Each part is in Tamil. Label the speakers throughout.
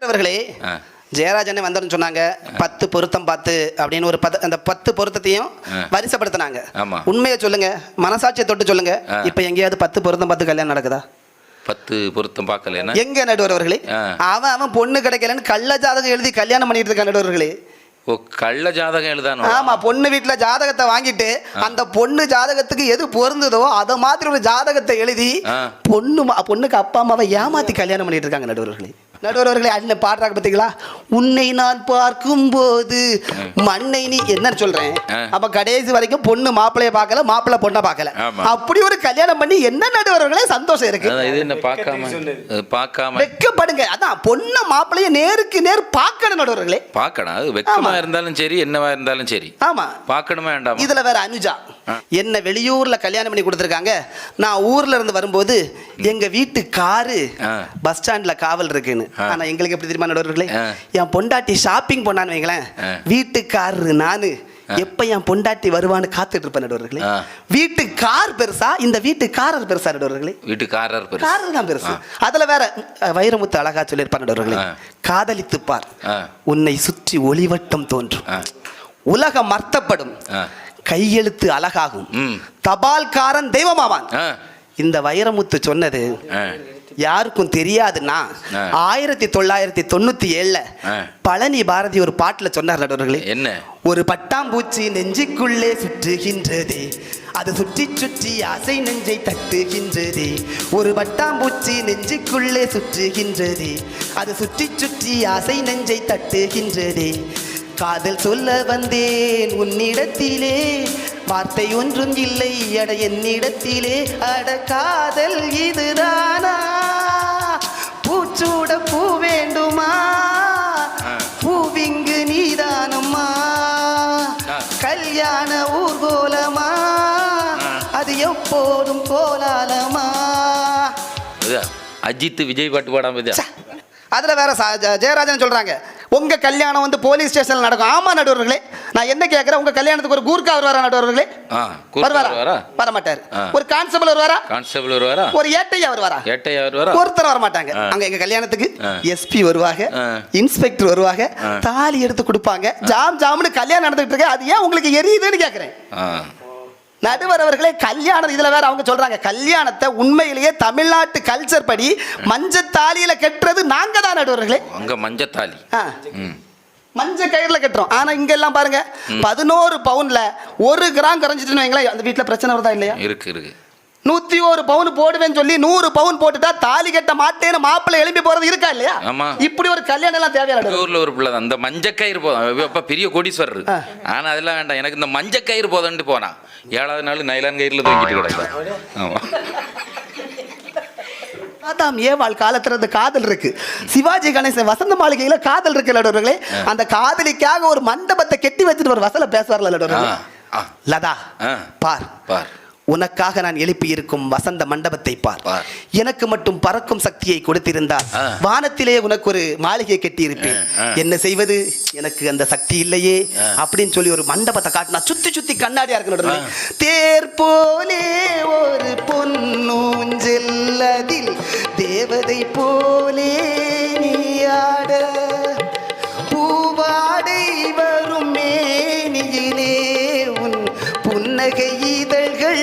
Speaker 1: அவர்களே, ஜெயராஜனே வந்தோன்னு சொன்னாங்க 10 பொருத்தம் பார்த்து அப்படின்னு ஒரு அந்த 10 பொருத்தத்தையும் வரிசைப்படுத்தினாங்க. உண்மையை சொல்லுங்க, மனசாட்சியை தொட்டு சொல்லுங்க, இப்ப எங்கேயாவது 10 பொருத்தம் பார்த்து கல்யாணம் நடக்குதா?
Speaker 2: 10 பொருத்தம் பார்க்கல
Speaker 1: எங்க நடுவர் அவர்களே? அவன் பொண்ணு கிடைக்கலன்னு கள்ள ஜாதகம் எழுதி கல்யாணம் பண்ணிட்டு இருக்கான் நடுவர் அவர்களே.
Speaker 2: ஓ, கள்ள ஜாதகம் எழுதானோ?
Speaker 1: ஆமா, பொண்ணு வீட்டுல ஜாதகத்தை வாங்கிட்டு அந்த பொண்ணு ஜாதகத்துக்கு எது பொருந்ததோ அத மாதிரி ஒரு ஜாதகத்தை எழுதி பொண்ணுக்கு அப்பா அம்மாவை ஏமாத்தி கல்யாணம் பண்ணிட்டு இருக்காங்க நடுவர்களே. நடுவர்களே, அண்ணன் பாடுறாங்க பார்த்தீங்களா? உன்னை நான் பார்க்கும் போது மண்ணை நீ என்ன சொல்றேன். அப்ப கடைசி வரைக்கும் பொண்ணு மாப்பிள்ளைய பார்க்கல, மாப்பிள்ளை பொண்ணை பார்க்கல. அப்படி ஒரு கல்யாணம் பண்ணி என்ன நடுவர்களே சந்தோஷம் இருக்கு? வெக்கப்படுங்க. அதான் பொண்ணு மாப்பிள்ளைய நேருக்கு நேர் பார்க்கணும் நடுவர்களே.
Speaker 2: பார்க்கணும். அது வெக்கமா இருந்தாலும் சரி, என்னவா இருந்தாலும் சரி. ஆமா, பார்க்கணுமே வேண்டாம்.
Speaker 1: இதுல வேற அனுஜா என்ன வெளியூர்ல கல்யாணம் பண்ணி கொடுத்துருக்காங்க. நான் ஊர்ல இருந்து வரும்போது எங்க வீட்டு காரு பஸ் ஸ்டாண்ட்ல காவல் இருக்குன்னு. ஆனா எங்களுக்கு எப்படி தெரியுமா நடுவர்களே? என் பொண்டாட்டி ஷாப்பிங் போனான்னு வைங்களேன், வீட்டுக்காரரு நானு எப்ப என் பொண்டாட்டி வருவான்னு காத்துட்டு இருப்பேன் நடுவர்களே. வீட்டு கார் பெருசா, இந்த வீட்டுக்காரர் பெருசா நடுவர்களே? வீட்டுக்காரர் தான் பெருசு. அதுல வேற வைரமுத்து அழகா சொல்லியிருப்பார் நடுவர்களே, காதலித்து பார், உன்னை சுற்றி ஒளிவட்டம் தோன்றும், உலகம் அர்த்தப்படும், கையெழுத்து அழகாகும், தபால்காரன் தெய்வமாவான். இந்த வைரமுத்து சொன்னது யாருக்கும் தெரியாதுன்னா 1997 பழனி பாரதி ஒரு பாட்டுல சொன்னார் நடுவர்களே. என்ன? ஒரு பட்டாம்பூச்சி நெஞ்சுக்குள்ளே சுற்றுகின்றதே, அது சுற்றி சுற்றி ஆசை நெஞ்சை தட்டுகின்றதே. ஒரு பட்டாம்பூச்சி நெஞ்சுக்குள்ளே சுற்றுகின்றதே, அது சுற்றி சுற்றி ஆசை நெஞ்சை தட்டுகின்றதே. காதல் சொல்ல வந்தேன் உன்னிடத்திலே, வார்த்தை ஒன்றும் இல்லை அட என்னிடத்திலே. அட காதல் இதுதானா, பூச்சூட பூ வேண்டுமா, பூவிங்கு நீதானம்மா, கல்யாண ஊர்கோலமா, அது எப்போதும் கோலாலமா.
Speaker 2: அஜித் விஜய் பாட்டு பாடாம
Speaker 1: அதுல வேற ஜெயராஜன் சொல்றாங்க, உங்க கல்யாணம் வந்து போலீஸ் ஸ்டேஷன்ல நடக்கும். ஆமா நடுவர்களே, நான் என்ன கேட்கிறேன், உங்க கல்யாணத்துக்கு ஒரு கூர்க்கா வருவாரா நடுவர்களே? வருவாரா? வர மாட்டாரு. ஒரு கான்ஸ்டபிள் வருவாரா? கான்ஸ்டபிள் வருவாரா? ஒரு ஏட்டையா வருவாரா? ஏட்டையா வருவாரா? ஒருத்தர் வர மாட்டாங்க. அங்க எங்க கல்யாணத்துக்கு எஸ்பி வருவாங்க, இன்ஸ்பெக்டர் வருவாங்க, தாலி எடுத்து கொடுப்பாங்க, ஜாம் ஜாம்னு கல்யாணம் நடந்துட்டு இருக்கு. அது ஏன் உங்களுக்கு எரியுதுன்னு கேட்கிறேன் நடுவர் அவர்களே. கல்யாணம் இதுல வேற அவங்க சொல்றாங்க, கல்யாணத்தை உண்மையிலேயே தமிழ்நாட்டு கல்ச்சர் படி மஞ்சத்தாலியில கட்டுறது நாங்க தான் நடுவர்களே. அங்க மஞ்சத்தாலி மஞ்ச கயிறுல கட்டுறோம். ஆனா இங்க எல்லாம் பாருங்க 11 பவுன்ல 1 கிராம் குறைஞ்சிட்டுன்னு வைங்களேன், அந்த வீட்டுல பிரச்சனை வருதா இல்லையா? இருக்கு. 101 பவுன் போடுவேன்னு சொல்லி 100 பவுன் போட்டுட்டா தாலி கட்ட மாட்டேன்னு மாப்பிள்ளை எழுப்பி போறது இருக்கா இல்லையா? இப்படி ஒரு கல்யாணம் எல்லாம் தேவையான
Speaker 2: ஊர்ல ஒரு பிள்ளை அந்த மஞ்ச கயிறு போதும், பெரிய கோடீஸ்வரர். ஆனா அதெல்லாம் வேண்டாம், எனக்கு இந்த மஞ்ச கயிறு போதும்னு போனா 7வது நாள் நைலான் கயிறுல தூங்கிட்டு கிடக்கு. ஆமா,
Speaker 1: ஆதாம் ஏவாள் காலத்துல அந்த காதல் இருக்கு. சிவாஜி கணேசன் வசந்த மாளிகையில காதல் இருக்கு நடுவர்களே. அந்த காதலிக்காக ஒரு மண்டபத்தை கெட்டி வச்சுட்டு ஒரு வசல பேசுவார்ல நடுவர்களே. லதா பார் பார், உனக்காக நான் எழுப்பி இருக்கும் வசந்த மண்டபத்தை பார், எனக்கு மட்டும் பறக்கும் சக்தியை கொடுத்திருந்தால் வானத்திலே உனக்கு ஒரு மாளிகை கட்டி இருப்பேன். என்ன செய்வது, எனக்கு அந்த சக்தி இல்லையே அப்படின்னு சொல்லி ஒரு மண்டபத்தை காட்டினா சுத்தி சுத்தி கண்ணாடியா இருக்கு. தேர் போலே ஒரு பொன்னூஞ்சல், அதில் தேவதை போலே நீயாட, பூவாடை வரும் மேனியிலே உன் புன்னகை இதழ்கள்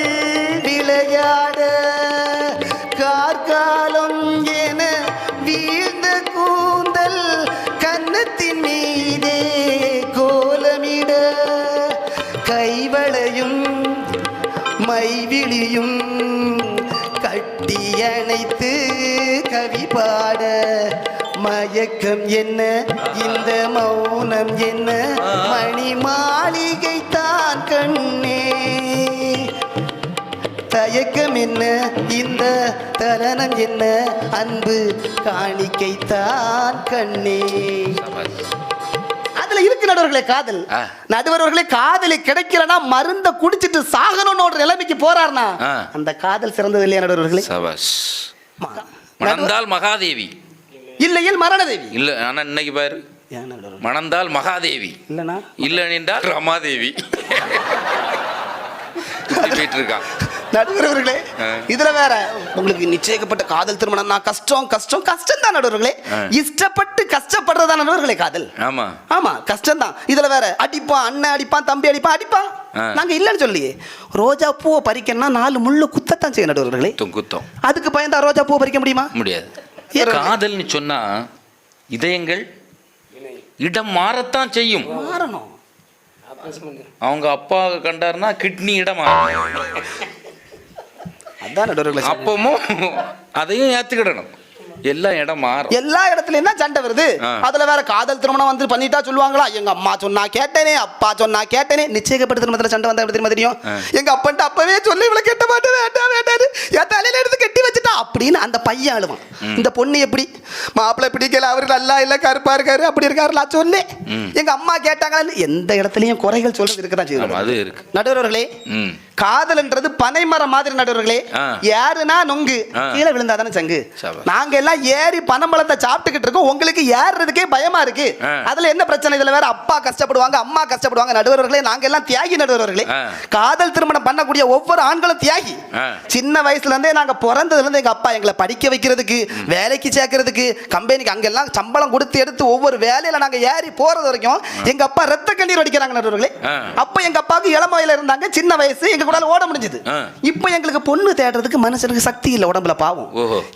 Speaker 1: விளையாட, கார்காலம் என வீழ்ந்த கூந்தல் கன்னத்தின் மீதே கோலமிட, கைவளையும் மைவிழியும் கட்டி அணைத்து கவி பாட, மயக்கம் என்ன இந்த மௌனம் என்ன, மணி மாளிகை தான் கண்ணே, தயக்கம் என்ன இந்த தலனம் என்ன, அன்பு காணிக்கை தான் கண்ணே. அதுல இருக்கு நடுவர்களே காதல். நடுவர்களே, காதலி கிடைக்கலனா மருந்த குடிச்சிட்டு சாகணும்னு ஒரு நிலைமைக்கு போறாருனா அந்த காதல் சிறந்தது இல்லையா நடுவர்களே?
Speaker 2: மணந்தால் மகாதேவி
Speaker 1: இல்லையில் மரணதேவி
Speaker 2: இல்ல. ஆனா இன்னைக்கு பாரு, மணந்தால் மகாதேவி இல்ல என்றால் ரமாதேவி போயிட்டு இருக்கான்.
Speaker 1: நடுவர்களே இதுல வேற உங்களுக்கு நிச்சயிக்கப்பட்ட காதல் திருமணம்னா கஷ்டம் கஷ்டம் கஷ்டம் தான் நடுவர்களே. இஷ்டப்பட்டு கஷ்டப்படுறதா நடுவர்களே காதல்.
Speaker 2: ஆமா
Speaker 1: ஆமா கஷ்டம் தான். இதுல வேற அடிப்பான், அண்ணன் அடிப்பான், தம்பி அடிப்பான். நாங்க இல்லன்னு சொல்லியே. ரோஜா பூவை பறிக்கணும்னா 4 முள்ளு குத்தத்தான் செய்ய நடுவர்களே.
Speaker 2: குத்தம்.
Speaker 1: அதுக்கு பயந்தா ரோஜா பூவை பறிக்க முடியுமா?
Speaker 2: முடியாது. காதல்னு சொன்னா இதயங்கள் இடம் மாறத்தான் செய்யும்.
Speaker 1: மாறணும்.
Speaker 2: அவங்க அப்பா கண்டாருன்னா கிட்னி இடம் மாறும்.
Speaker 1: அதான் நடுவர்களே.
Speaker 2: அப்பமும் அதையும் ஏத்துக்கிடணும். எல்லா இடம் மாறும்.
Speaker 1: எல்லா இடத்துலயும் தான் சண்டை வருது. அதுல வேற காதல் திருமணம் வந்து பண்ணிட்டா சொல்லுவாங்களா, எங்க அம்மா சொன்னா கேட்டேனே, அப்பா சொன்னா கேட்டேனே. நிச்சயிக்கப்பட்ட திருமணத்துல சண்டை வந்தா எப்படி தெரியுமா தெரியும்? எங்க அப்பன்ட்டு அப்பவே சொல்லி இவ்வளவு கெட்ட மாட்டேன் வேண்டாம் வேண்டாரு, என் தலையில எடுத்து கட்டி வச்சுட்டா அப்படின்னு அந்த பையன் அழுவான். இந்த பொண்ணு எப்படி மாப்பிள்ளை பிடிக்கல, அவரு நல்லா இல்ல, கருப்பா இருக்காரு, அப்படி இருக்காருல சொல்லு. எங்க அம்மா கேட்டாங்களா, எந்த இடத்துலயும் குறைகள் சொல்றது இருக்கதான் செய்யும்.
Speaker 2: அது இருக்கு
Speaker 1: நடுவர்களே. காதல்ன்றது பனைமரம் மாதிரி நடுவர்களே. யாருன்னா நொங்கு கீழே விழுந்தாதானே சங்கு. நாங்க எல்லாம் ஏறி பனம்பழத்தை சாப்பிட்டுக்கிட்டு இருக்கோம். உங்களுக்கு ஏறுறதுக்கே பயமா இருக்கு. அதுல என்ன பிரச்சனை? இதுல வேற அப்பா கஷ்டப்படுவாங்க, அம்மா கஷ்டப்படுவாங்க. நடுவர்களே நாங்க எல்லாம் தியாகி நடுவர்களே. காதல் திருமணம் பண்ணக்கூடிய ஒவ்வொரு ஆண்களும் தியாகி. சின்ன வயசுல இருந்தே நாங்க பிறந்ததுல இருந்து எங்க அப்பா எங்களை படிக்க வைக்கிறதுக்கு, வேலைக்கு சேர்க்கறதுக்கு, கம்பெனிக்கு அங்கெல்லாம் சம்பளம் கொடுத்து எடுத்து ஒவ்வொரு வேலையில நாங்க ஏறி போறது வரைக்கும் எங்க அப்பா ரத்த கண்ணீர் வடிக்கிறாங்க நடுவர்களே. அப்ப எங்க அப்பாவுக்கு இளம வயல இருந்தாங்க, சின்ன வயசு, எங்க கூட ஓட முடிஞ்சது. இப்ப எங்களுக்கு பொண்ணு தேடுறதுக்கு மனுஷனுக்கு சக்தி இல்ல, உடம்புல பாவம்.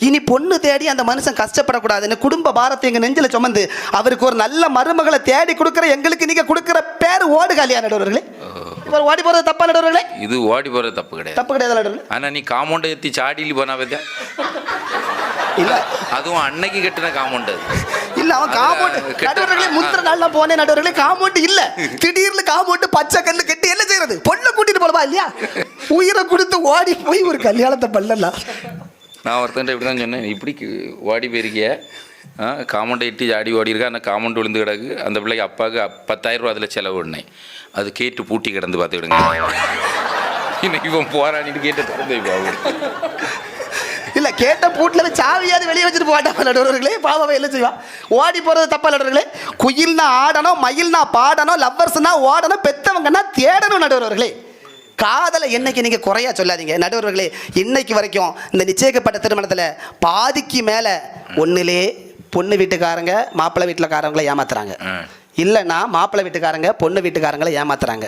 Speaker 1: இனி பொண்ணு தேடி அந்த மனுஷன் கஷ்டப்படக்கூடாதுன்னு குடும்ப பாரத்தை எங்க நெஞ்சில சுமந்து அவருக்கு ஒரு நல்ல மருமகளை தேடி கொடுக்கிற எங்களுக்கு நீங்க கொடுக்கிற பேர் ஓடு காலியா நடுவர்களே. இவர் ஓடி போறது தப்பா நடுவர்களே? இது
Speaker 2: ஓடி போறது தப்பு கிடையாது.
Speaker 1: தப்பு கிடையாது நடுவர்களே.
Speaker 2: ஆனா நீ காம்பவுண்ட் ஏத்தி சாடியில் போனா பத்தியா
Speaker 1: இல்ல,
Speaker 2: அதுவும் அன்னைக்கு கட்டின காம்பவுண்ட்
Speaker 1: இல்ல. அவன் காம்பவுண்ட் நடுவர்களே முந்திர நாள்ல போனே நடுவர்களே, காம்பவுண்ட் இல்ல. திடீர்னு காம்பவுண்ட் பச்சை கல்லு கட்டி என்ன செய்யறது? பொண்ணை கூட்டிட்டு போலவா இல்லையா? உயிரை கொடுத்து ஓடி போய் ஒரு கல்யாணத்தை பண்ணலாம்.
Speaker 2: நான் ஒருத்தன் இப்படி தான் சொன்னேன், இப்படி ஓடி போயிருக்கிய காமௌண்ட் இட்டி ஆடி ஓடி இருக்கா, அந்த காமௌண்ட் விழுந்து கிடக்கு, அந்த பிள்ளைக்கு அப்பாவுக்கு 10,000 ரூபா அதில் செலவு பண்ணேன். அது கேட்டு பூட்டி கிடந்து பார்த்துக்கிடுங்க. இன்னைக்கு இவன் போராடிட்டு கேட்டு திறந்து
Speaker 1: இல்ல, கேட்ட பூட்டில் சாவியாவது வெளியே வச்சுட்டு போட்டாங்க நடுவர்களே. பாவம் என்ன செய்வான்? ஓடி போறது தப்பா நடுவர்களே. குயில்னா ஆடணும், மயில்னா பாடணும், லவ்வர்ஸ்னா ஓடணும், பெத்தவங்கன்னா தேடணும் நடுவர்களே. காதலை என்னைக்கு நீங்க குறையா சொல்லாதீங்க நடுவர்களே. இன்னைக்கு வரைக்கும் இந்த நிச்சயிக்கப்பட்ட திருமணத்துல பாதிக்கு மேல ஒண்ணுலே பொண்ணு வீட்டுக்காரங்க மாப்பிள்ளை வீட்டுலக்காரங்களை ஏமாத்துறாங்க. இல்லைன்னா மாப்பிள்ளை வீட்டுக்காரங்க பொண்ணு வீட்டுக்காரங்களை ஏமாத்துறாங்க.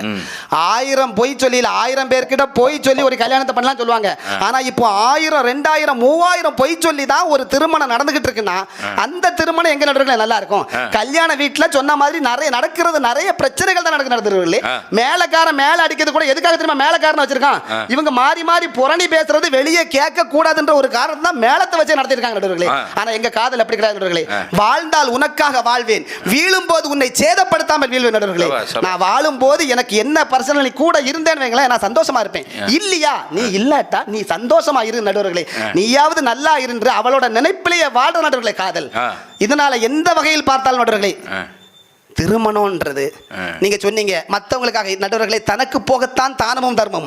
Speaker 1: 1000 பொய் சொல்லி 1000 பேர்கிட்ட பொய் சொல்லி ஒரு கல்யாணத்தை பண்ணலாம் சொல்லுவாங்க. ஆனா இப்போ 1000, 2000, 3000 பொய் சொல்லி தான் ஒரு திருமணம் நடந்துகிட்டு இருக்குன்னா அந்த திருமணம் எங்க நடுவர்களே நல்லா இருக்கும்? கல்யாண வீட்டுல சொன்ன மாதிரி நிறைய நடக்கிறது, நிறைய பிரச்சனைகள் தான் நடக்குது. மேலக்காரன் மேல அடிக்கிறது கூட எதுக்காக தெரியுமா? மேலக்காரன் வச்சிருக்கான். இவங்க மாறி மாறி புரணி பேசுறது வெளியே கேட்க கூடாதுன்ற ஒரு காரணம் தான் மேலத்தை வச்சு நடத்திருக்காங்க நடுவர்களே. ஆனா எங்க காதல் அப்படி கிடையாது நடுவர்களே. வாழ்ந்தால் உனக்காக வாழ்வேன், வீழும் போது உன்னை சேதப்படுத்தாமல் வீழ்வேன் நடுவர்களே. நான் வாழும் போது எனக்கு என்ன பர்சனலி கூட இருந்தேன்னு வைங்களேன், நான் சந்தோஷமா இருப்பேன். இல்லையா, நீ இல்லாட்டா நீ சந்தோஷமா இரு நடுவர்களே. நீயாவது நல்லா இருந்து அவளோட நினைப்பிலேயே வாழ்ற நடுவர்களே காதல். இதனால எந்த வகையில் பார்த்தாலும் நடுவர்களே திருமணம்ன்றது நீங்க சொன்னீங்க மற்றவங்களுக்காக நடுவர்களே, தனக்கு போகத்தான் தானமும் தர்மமும்.